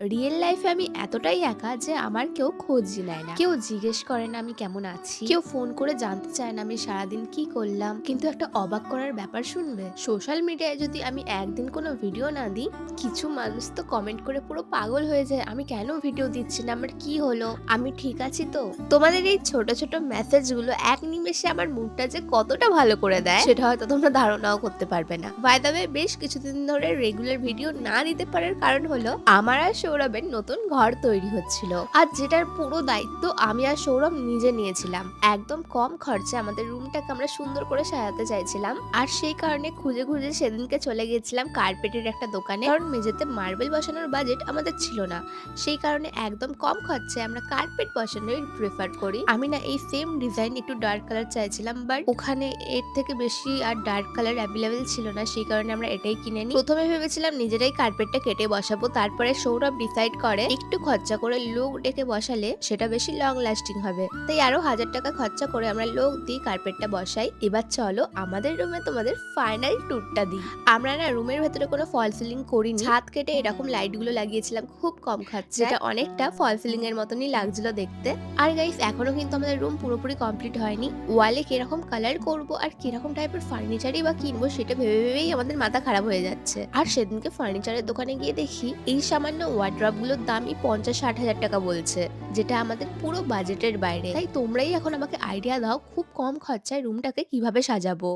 Real লাইফে আমি এতটাই একা যে আমার কেউ খোঁজই নেয় না। কেউ জিজ্ঞেস করে না আমি কেমন আছি। কেউ ফোন করে জানতে চায় না আমি সারাদিন কি করলাম। কিন্তু একটা অবাক করার ব্যাপার শুনবে, সোশ্যাল মিডিয়ায় যদি আমি একদিন কোনো ভিডিও না দিই, কিছু মানুষ তো কমেন্ট করে পুরো পাগল হয়ে যায় আমি কেন ভিডিও দিচ্ছি না, আমার কি হলো, আমি ঠিক আছি তো। তোমাদের এই ছোট ছোট মেসেজগুলো এক নিমেষে আমার মুডটা যে কতটা ভালো করে দেয় সেটা হয়তো তোমরা ধারণাও করতে পারবে না। বাই দ্য ওয়ে, বেশ কিছুদিন ধরে রেগুলার ভিডিও না দিতে পারার কারণ হলো আমার আর সৌরভের নতুন ঘর তৈরি হচ্ছিল, আর যেটার পুরো দায়িত্ব আমি আর সৌরভ নিজে নিয়েছিলাম। একদম কম খরচে আমাদের রুমটাকে আমরা সুন্দর করে সাজাতে চাইছিলাম, আর সেই কারণে খুঁজে খুঁজে সেদিনকে চলে গিয়েছিলাম কার্পেটের একটা দোকানে, কারণ মেঝেতে মার্বেল বসানোর বাজেট আমাদের ছিল না। সেই কারণে একদম কম খরচে আমরা কার্পেট বসানোই প্রেফার করি। আমি না এই সেম ডিজাইন একটু ডার্ক কালার চাইছিলাম, বাট ওখানে এর থেকে বেশি আর ডার্ক কালার অ্যাভেলেবেল ছিল না, সেই কারণে আমরা এটাই কিনে নিই। প্রথমে ভেবেছিলাম নিজেরাই কার্পেটটা কেটে বসাবো, তারপরে সৌরভ ডিসাইড করে একটু খরচা করে লোক ডেকে বসালে সেটা বেশি লং লাস্টিং হবে, তাই আরো 1000 টাকা খরচা করে আমরা লোক দিয়ে কার্পেটটা বসাই। এবার চলো আমাদের রুমে তোমাদের ফাইনাল ট্যুরটা দিই। আমরা না রুমের ভেতরে কোনো ফল সিলিং করিনি, ছাদ কেটে এরকম লাইট গুলো লাগিয়েছিলাম খুব কম খরচা, যেটা অনেকটা ফল সিলিং এর মতনই লাগছিল দেখতে। আর গাইস, এখনো কিন্তু আমাদের রুম পুরোপুরি কমপ্লিট হয়নি। ওয়ালে কিরকম কালার করব আর কিরকম টাইপের ফার্নিচারই বা কিনবো সেটা ভেবে ভেবেই আমাদের মাথা খারাপ হয়ে যাচ্ছে। আর সেদিনকে ফার্নিচারের দোকানে গিয়ে দেখি এই সামান্য ওয়ার্ড্রপ গুলোর দামই 50-60 হাজার টাকা বলছে, যেটা আমাদের পুরো বাজেটের বাইরে। তাই তোমরাই এখন আমাকে আইডিয়া দাও খুব কম খরচায় রুমটাকে কিভাবে সাজাবো।